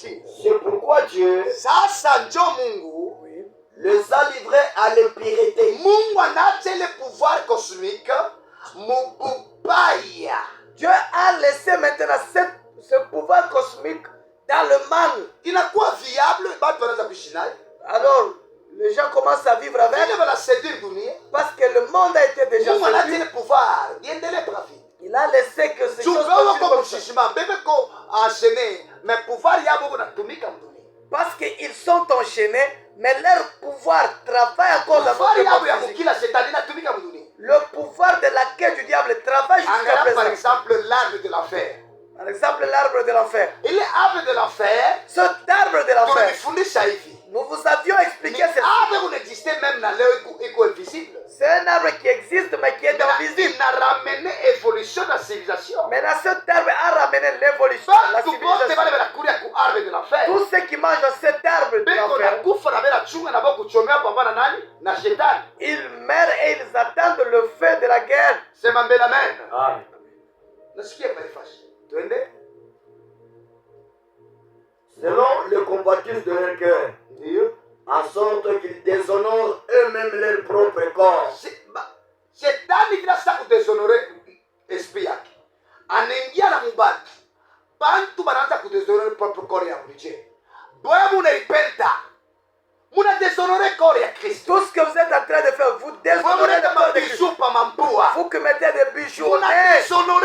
C'est pourquoi Dieu Sasa njo Mungu les a livrés à l'impureté. Mungu anaje le pouvoir cosmique mububaya. Dieu a laissé maintenant ce pouvoir cosmique dans le mal. Inakuwa viable batu wanaanza kuishi naye. Alors, les gens commencent à vivre avec Vile wana séduire dunia. parce que le monde a été déjà Mungu anaje séduit. le pouvoir biendelee profit. Il a laissé que ces choses Jumbe continuent wako comme ça. mshishima bebe ko enchaîné mais pouvoir yabo kunatumika mdunia. Parce qu'ils sont enchaînés, mais leur pouvoir travaille encore dans Pouvoir notre yabo ya monde physique. mukila shetani inatumika mdunia. Le pouvoir de la quête du diable travaille jusqu'à Angalia par présent. exemple l'arbre de l'enfer. Par exemple, l'arbre de l'enfer. Ile arbre de l'enfer Cet arbre de l'enfer, tulifundisha hivi. nous vous avions Ni expliqué ceci. arbre unexiste même na leo iko invisible. C'est un arbre qui existe mais qui est invisible. Il a ramené évolution de la civilisation. Maintenant, cet arbre a ramené l'évolution, la Batu bote bale civilisation. banakulia ku arbre de l'enfer. Tous ceux qui mangent cet arbre de Beko l'enfer, nakufa na bela chunga na bako kuchomea pambana nani? Na shetani. ils meurent et ils attendent le feu de la guerre. Sema mbele amen. Amen. Nasikia palifashi. Twende. Selon le convoitise de leur cœur, Ndio. en sorte qu'ils déshonorent eux-mêmes leur propre corps. Shetani kila saa kudeshonore esprit yake. Anaingia na mubatu. Bantu banaanza kudeshonore propre corps ya mliche. Boya munaipenda. Muna deshonore corps ya Kristo. Tout ce que vous êtes en train de faire, vous déshonorez le corps de Christ. Bijou pa mambua. Vous qui mettez des bijoux au Muna nez, deshonore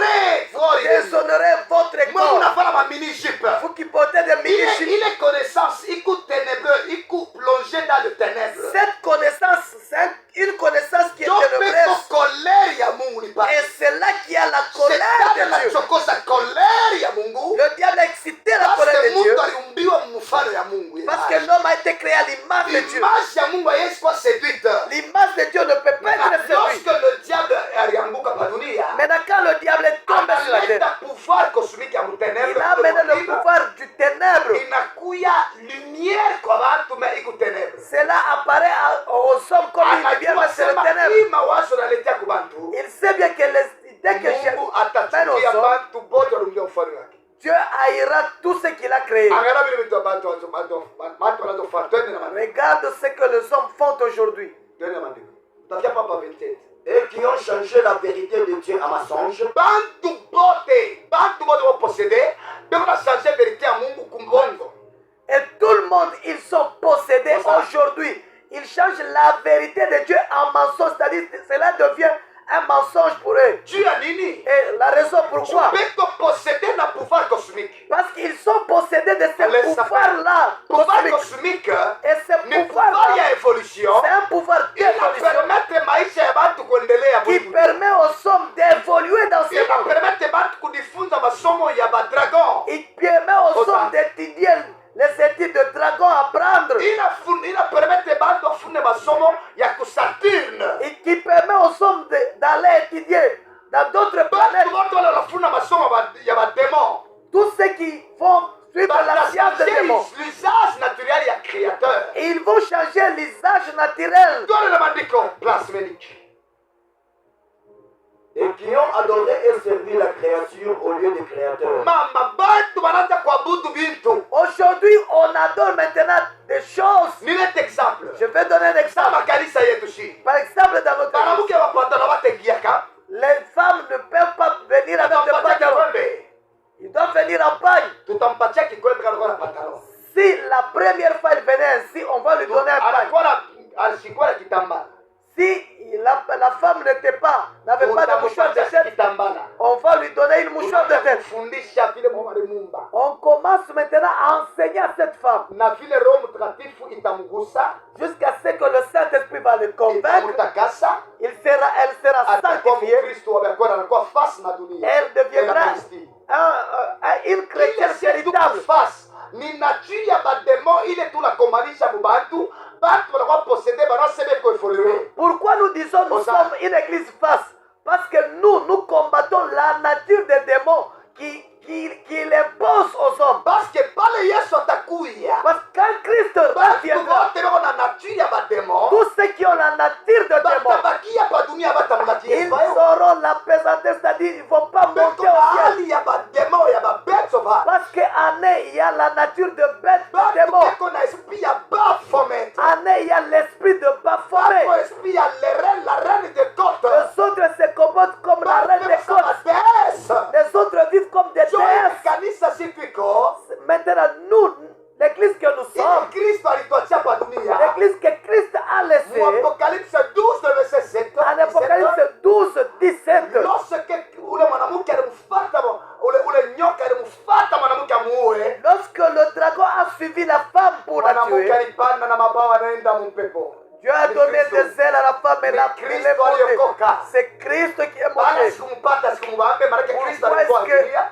corps ya déshonorez votre Moi, on corps. a fait la mini-jupe. Vous qui portez des mini-jupes. Il est connaissance, il coûte ténébreux, il coûte plongé dans le ténèbre. Cette connaissance, c'est une connaissance qui est Donc, ténébreuse. colère ya Mungu ni pas. Et c'est là qu'il y a la colère Shetani de Dieu. anachokoza colère ya Mungu. Le diable a excité la Parce colère que de Dieu. Mungu aliumbiwa mfano ya Mungu. Parce que l'homme a été créé à l'image de Dieu. L'image ya Mungu haiwezi kuwa séduite. L'image de Dieu ne peut pas être Lorsque séduite. le diable alianguka kwa dunia, Maintenant, quand le diable est tombé sur la terre, analeta pouvoir cosmique ya mténèbre. il a amené le pouvoir du ténèbre. Inakuya lumière kwa watu mais iko ténèbre. Cela apparaît aux hommes comme une lumière, mais c'est le ténèbre. hii mawazo naletea kubantu. Il sait bien que dès que j'ai Mungu atachukia bantu bote walio ufalme wake. Dieu haïra tout ce qu'il a créé. Angalia vile vitu bantu wanazofanya. Twende na maandiko. Regarde ce que les hommes font aujourd'hui. Twende na maandiko. Tafikia papa 27. Et qui ont changé la vérité de Dieu à mensonge. Bantu bote waposede, beko na changer vérité ya Mungu kumbongo. Et tout le monde, ils sont possédés aujourd'hui. Ils changent la vérité de Dieu en mensonge. C'est-à-dire que cela devient un mensonge pour eux. Dieu a nini? Et la raison pourquoi? Beko posséder na pouvoir cosmique. Parce qu'ils sont possédés de ce Laisse pouvoir-là. Pouvoir cosmique. cosmique. Et ce Ni pouvoir pouvoir-là, ya évolution. c'est un pouvoir d'évolution Inapermete maisha ya bantu kuendelea qui Mungu. permet aux hommes d'évoluer dans ce monde. Inapermete bantu kujifunza masomo ya badragon. Il permet aux hommes d'étudier les études de dragon, apprendre. Ina permette bantu afune masomo ya kusaturne. Et qui permet aux hommes d'aller étudier dans d'autres planètes. Bantu bote wale wanafuna masomo ya bademon. Tous ceux qui vont suivre la science des démons. L'usage naturel ya créateur. Et ils vont changer l'usage naturel. Twende na maandiko plasmenique. Et qui ont adoré et servi la créature au lieu du créateur. Mama bantu banaanza kuabudu bintu. Aujourd'hui, on adore maintenant des choses. Nilete exemple. Je vais donner un exemple. Sama kanisa yetu shi. Par exemple, dans notre église, Banamuke bapatana bategiaka. les femmes ne peuvent pas venir avec des Tutampatia pantalons. kikombe. Ils doivent venir en pagne. Tutampatia kikombe kana kwa pantalon. Si la première fois il venait ainsi, on va lui donner un pagne. Anakuwa na alikuwa na kitambala. Si la femme n'avait pas de mouchoir de tête, on va lui donner une mouchoir de tête. On commence maintenant à enseigner à cette femme jusqu'à ce que le Saint-Esprit va le convaincre. Elle sera sanctifiée. Elle deviendra une chrétienne véritable. Ni nature ya bademo ile tunakomanisha mubantu bantu wanakuwa possédés banasebe kuevoluer. Pourquoi nous disons nous sommes une église face? Parce que nous combattons la nature des démons qui l'impose aux hommes. Parce que pale Yesu atakuya. Parce que quand Christ reviendra, tous ceux qui ont la nature de démons, ils auront la pesantesse, c'est-à-dire ils ne vont pas monter au ciel. Parce qu'en eux, il y a la nature de bête de démon. Bako na esprit ya Baphomet. Année, il y a l'esprit de Baphomet. Bako esprit ya la reine de côte. Les autres se comportent comme la reine des côtes. Les autres vivent comme des déesses. Kanisa sipiko. Maintenant, nous, l'église que nous sommes, Kristo alituachia kwa dunia. l'église que Christ a laissée, Apocalypse 12 verset 7. en Apocalypse 12, 17, Lorsque ule mwanamke alimfuata ule nyoka alimfuata mwanamke amuue. lorsque le dragon a suivi la femme pour la Mwanamke tuer, alipanda na mabawa anaenda mumpepo. Dieu a donné des ailes à la femme et l'a pris les montées. C'est Christ qui est Bana monté. sikumpata sikumwambia maana Kristo alikuwa akilia.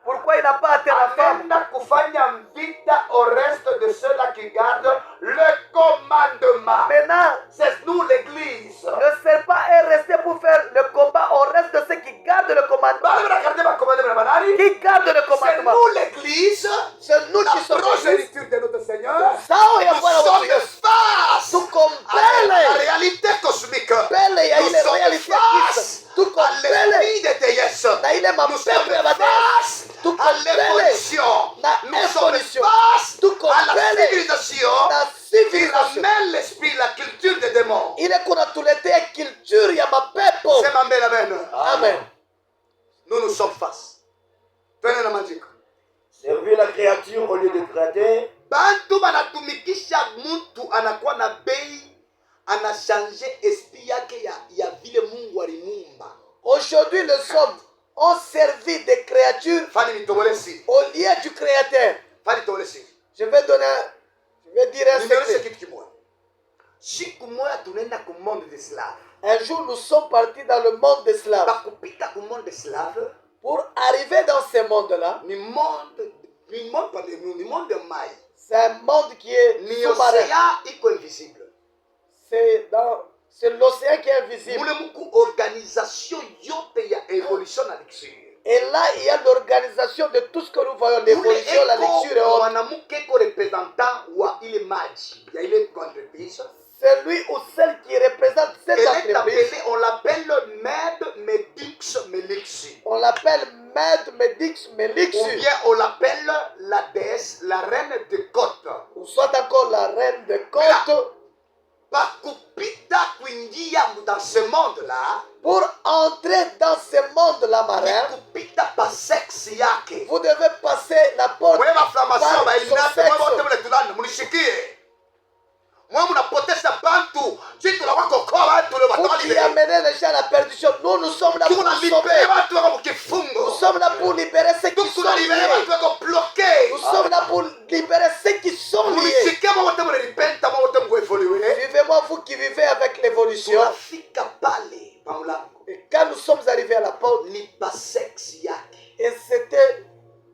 Pourquoi il n'a pas atteint la femme? Anaenda kufanya vita au reste de ceux-là qui gardent le commandement. Maintenant, C'est nous l'église. le serpent est resté pour faire le combat au reste de ceux qui gardent le commandement. Bana banakarde ba commandement banani? Qui gardent le C'est commandement? nous l'église. C'est nous qui La sommes l'église. progéniture de notre Seigneur. Sao ya Nous Bwana sommes wetu Yesu. face Tuko à la mbele réalité cosmique. mbele ya Nous ile sommes reality ya Kristo. face Tuko à mbele l'esprit de déesse. na ile Nous sommes mapepo ya badesi. face Tuko à mbele l'évolution. na Nous sommes evolution. face Tuko à la mbele civilisation na qui civilisation. ramène l'esprit, la culture des démons. Ile kunatuletea culture ya mapepo. C'est ma belle amen. Amen. Nous sommes face. Tenez la magique. Servir la créature au lieu de créateur. Bantu banatumikisha mtu anakuwa na bei, anachange esprit yake ya vile Mungu alimuumba. Aujourd'hui, les hommes ont servi des créatures Fani mitobole si. au lieu du Créateur. Fani tobole si. Je vais dire un Nimelese secret. kitu kimoja. Siku moja tunaenda ku monde de slave. Un jour, nous sommes partis dans le monde des slaves. Bakupita ku monde de slave Pour arriver dans ce monde-là, ni monde mai. c'est un monde qui est Ni sous-marin. océan iko invisible. C'est l'océan qui est invisible. Mule muku organisation yote ya evolution na lecture. Et là, il y a l'organisation de tout ce que nous voyons, l'évolution, la lecture et autres. Mwanamke ko représentant wa ile maji ya ile entreprise. C'est lui ou celle qui représente cette Elle est entreprise. appelée, on l'appelle Med Medix Melixi. On l'appelle Med Medix Ou Melixu. bien on l'appelle la déesse, la reine de côte. Ou soit encore la reine de côte. Bakupita kuingia dans ce monde-là. Pour entrer dans ce monde-là marin, Kupita pa sexe yake. vous devez passer la porte Wewe inflammation ba par son inate sexe. wewe wote mletulana munishikie. Mwe mnapoteza bantu. Sisi tunakuwa kokoa watu leo Vous batali qui leo. amenez les gens à la perdition, nous sommes là pour Tuna nous libere sauver. watu wako Nous kifungo. sommes là pour libérer ceux qui sont Tuna libere liés. watu wako bloqué. Nous sommes là pour libérer ceux qui sont liés. Munishikie mwe wote mlipenta mwe wote mwevoluer. Suivez-moi, vous qui vivez avec l'évolution. Tunafika pale pa mlango. Et quand nous sommes arrivés à la porte, Ni pa sexe yake. et c'était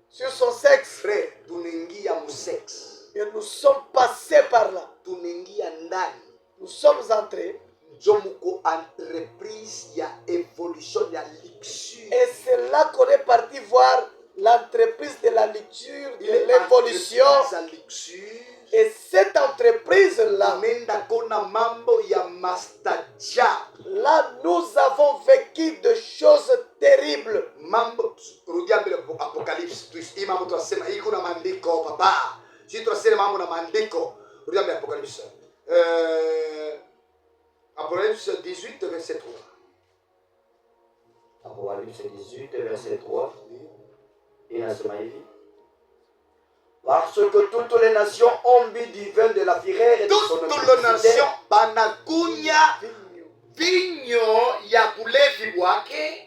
sur son sexe, Frère, tunaingia mu sexe. et nous sommes passés par là. Tunaingia ndani. Nous sommes entrés. Jomuko entreprise ya evolution ya luxure. Et c'est là qu'on est parti voir l'entreprise de la lecture, de l'évolution. Ya luxure. Et cette entreprise-là, Amenda kona mambo ya mastajab. là, nous avons vécu de choses terribles. Mambo rudia mbele apocalypse. Hii mambo tunasema hii kuna maandiko papa. Sisi tunasema mambo na maandiko. Rudia mbele apocalypse. Apocalypse 18 verset 3. Apocalypse 18, verset 3. Inasema hivi. Parce que toutes les nations ont bu du vin de la fureur et de son Toutes les atrocité. nations banakunya vinyo ya kulevi bwake.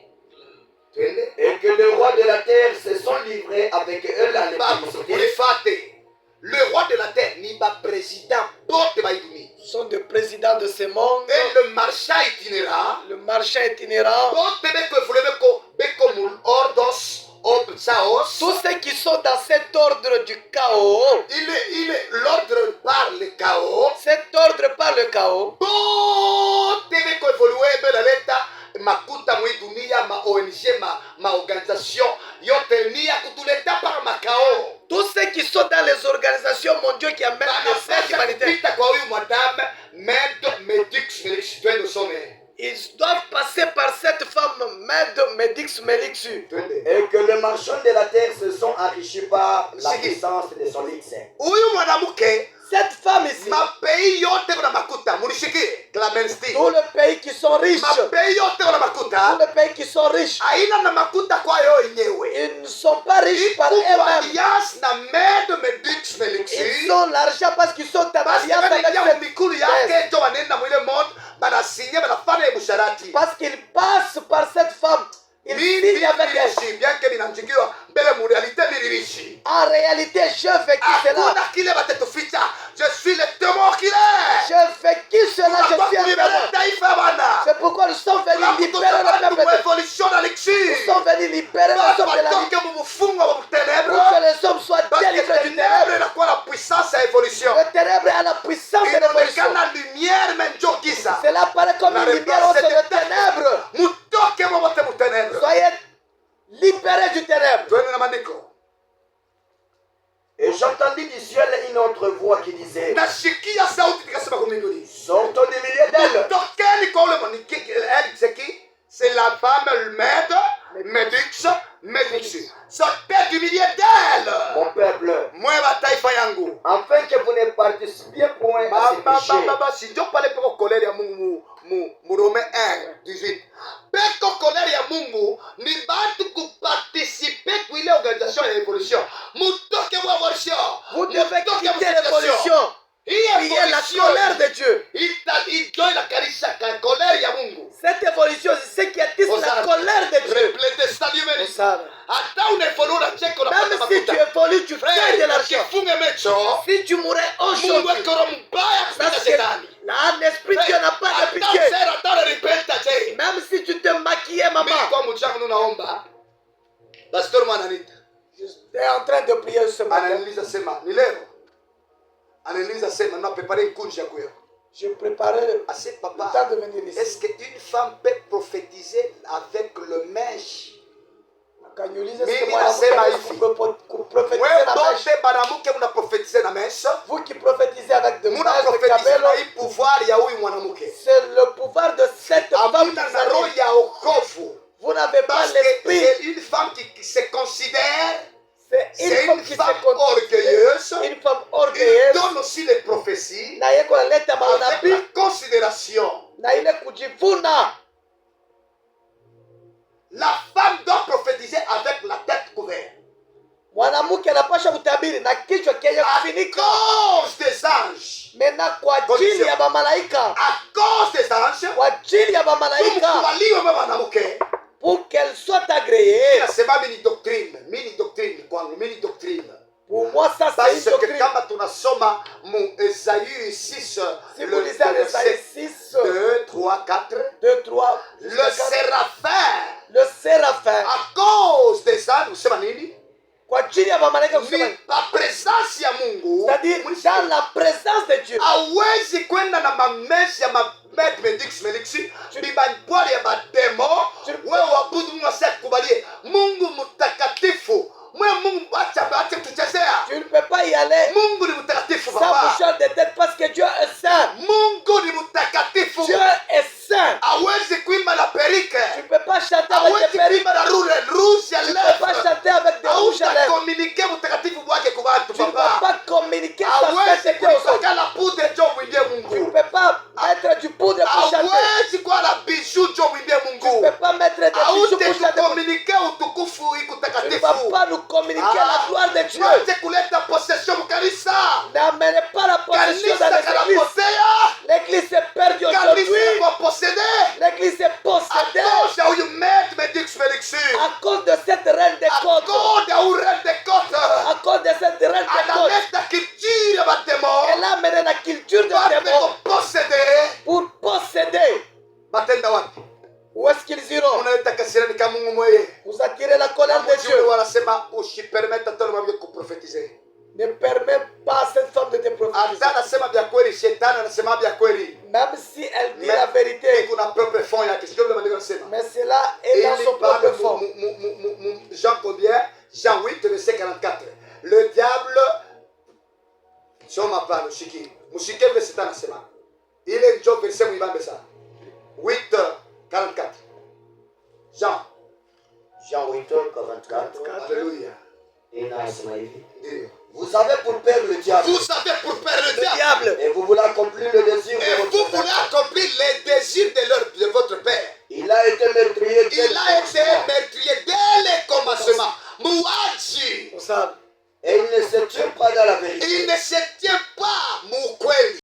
Twende. Et que le roi de la terre se sont livrés avec eux à l'électricité. Le roi de la terre ni ba président bote ba iduni. Nous sommes des présidents de ce monde. Et le marchand itinérant. Le marchand itinérant. Bote beko fulebe beko mul ordos ob saos. Tous ceux qui sont dans cet ordre du chaos. L'ordre par le chaos. Cet ordre par le chaos. Bote beko evoluer be la leta makuta mwi dunia ma ONG ma organisation yote ni ya kutuleta par makao. Tous ceux qui sont dans les organisations mondiales qui amènent cette humanité. Ils doivent passer par cette femme Med Medix Melixu. Et que les marchands de la terre se sont enrichi par la Siki. puissance de son X. Huyu mwanamke Cette femme ici, mapei yote kuna makuta munishiki Clemensti. tous les pays qui sont riches, Mapei yote kuna tous makuta les pays qui sont riches, aina na makuta kwayo yenyewe. ils ne sont pas riches par Iko eux-mêmes. alliance na Med Medix Ils Melixi. ont l'argent parce qu'ils sont en Parce que alliance avec wanaingia cette mumikulu yake ndio wanaenda mwile monde banasinye banafanya musharati. parce qu'ils passent par cette femme. Ils signent avec elle. Mimi bien que binanjikiwa mbele mu realite nilirishi. En réalité, je vécu cela. Hakuna kile batatuficha. Je suis le témoin qu'il est. Je vécu cela, je suis un Kulibera témoin. taifa bana. C'est pourquoi nous sommes venus libérer le peuple. Evolution na lexi. Nous sommes venus libérer les hommes de la vie. Batoke mu bufungo mu ténèbres. Pour que les hommes soient Parce que délivrés du ténèbres ténèbre. inakuwa na puissance ya evolution. Le ténèbre a la puissance de l'évolution. Inaonekana lumière menjo giza. Cela paraît comme une lumière au sein de ténèbres. Mutoke mobote mu ténèbres. Soyez libérés du ténèbre. Twende na maandiko. Et j'entendis du ciel une autre voix qui disait, Nashikia sauti ikasema kwa mbinguni. sortons du milieu d'elle Tokeni kwa ule mwanamke. Elle c'est qui? C'est la femme Medix. Sortez du milieu d'elle. mon peuple, Mwe wa taifa yangu. afin que vous ne participiez point à ces péchés. Baba si ndio pale peko kolere ya Mungu mu Rome 1:18. Peko kolere ya Mungu ni batu kuparticiper kwa ile organisation ya evolution. Mutoke wa evolution. Vous devez quitter l'évolution. Hii Priez la colère de Dieu. Itoi la karisa ka kolere ya Mungu. Cette évolution, c'est ce qui attise la colère de Dieu. Replete stadio meni. Osana. Hata unefolora cheko na Même si tu évolues, tu fais de l'argent. Kifunge mecho. Si tu mourrais Mungu aujourd'hui, akoro mbaya kupita parce que shetani. là, l'esprit de Dieu n'a pas de pitié. Pitié. Même si tu te maquillais, maman. Kwa mchango naomba. Pastor Mananita. J'étais en train de prier ce matin. Ananiuliza sema ni leo. Ananiuliza sema na prepare kunja kwa. Je préparais Assez le papa. temps de venir ici. Est-ce qu'une femme peut prophétiser avec le mèche? Akaniuliza Mimi siku moja nasema mtu hivi. kuprofetize Wewe na mèche. bote banamuke mna prophétiser na mèche. Vous qui prophétisez avec de Muna mèche de prophétiser cabello, na hii pouvoir ya huyu mwanamke. c'est le pouvoir de cette femme Amuna qui na roho s'anime. ya wokovu. Vous n'avez pas Parce que l'esprit. c'est une femme qui se considère. C'est C'est une femme une qui femme se compte. orgueilleuse. Une femme Il orgueilleuse. donne aussi les prophéties Na yeko naleta avec maunabii la considération. na ile kujivuna. La femme doit prophétiser avec la tête couverte. Mwanamke anapasha kutabiri na kichwa kenye À kufunika. cause des anges. Mena kwa ajili ya bamalaika. À cause des anges. Kwa ajili ya bamalaika. Tumkubaliwe mama mwanamke. Pour qu'elle soit agréée. Nasema mini doctrine kwangu, mini doctrine. Pour moi, ça c'est Parce une que doctrine. kama tunasoma mu Esaïe 6, Si vous lisez en Esaïe 6, 2, 3, 4, 2, 3, le séraphin, le séraphin. à cause des anges, usema nini? Kwa ajili ya bamalaika kusema. Ni pa presence ya Mungu. C'est-à-dire dans la présence de Dieu. Hawezi kwenda na mamesi ya Medix Melixi bibapwali ya bademo. Wewe wabudu Mungu asikubalie. Mungu mtakatifu. Mwe Mungu acha kutuchezea. Tu ne peux pas y aller Mungu ni mtakatifu sans papa. bouchon de tête parce que Dieu est saint. Mungu ni mtakatifu. Dieu est saint. Hawezi kuimba na perike. Tu ne peux pas chanter avec des Hawezi perruques. kuimba na rouge ya Tu ne peux pas lèvres. chanter avec des rouges à lèvres. Communiquer mtakatifu wake kwa watu Tu ne peux papa. pas communiquer sa Hawezi sainteté aux autres. kuipaka la poudre jo mwindie Tu ne Mungu. peux pas mettre du poudre pour chanter. Hawezi kuwa na bijou jo mwindie Tu ne Mungu. peux pas mettre des bijoux Haute pour chanter. tukomunike utukufu Tu ne ikutakatifu. vas pas nous communiquer la gloire de Dieu. Wache kuleta possession mukanisa. N'amenez pas la possession Kanisa dans l'église. kanapotea. L'église est perdue Kanisa aujourd'hui. kwa posséder. L'église est possédée Akose ya huyu maître Medix Felixi. à cause de cette reine des côtes. Akose ya huyu reine de côte. À cause de cette reine des côtes. Analeta culture ya bademo. Elle a amené la culture de Wape démons posséder. pour posséder. Batenda wapi? Où est-ce qu'ils iront? Unaleta kasirani kama Mungu mweye. Vous attirez la colère de Mjumbe Dieu. wanasema usipermeta tena mambo kuprofetize. Ne permets pas à cette femme de te prophétiser. Hata anasema vya kweli, shetani anasema vya kweli. Même si elle dit la vérité. Kuna propre fond yake. Sio vile maandiko yanasema. Mais cela est dans son propre fond. Jean combien? Jean 8, verset 44. Le diable, soma pale ushiki. Mushike vile shetani anasema. Ile ndio verset muibambe sana. 8, 44. Jean 8, 44. Alléluia. inasema hivi, Ndiyo. vous avez pour père le diable. Vous avez pour père le diable. diable. Et vous voulez accomplir le désir Et de vous votre voulez père. accomplir les désirs de votre père. Il a été meurtrier. dès Il le a été commencement. meurtrier dès le commencement. Mouaji. Musabe. Et il ne se tient pas dans la vérité. Il ne se tient pas, Moukweli.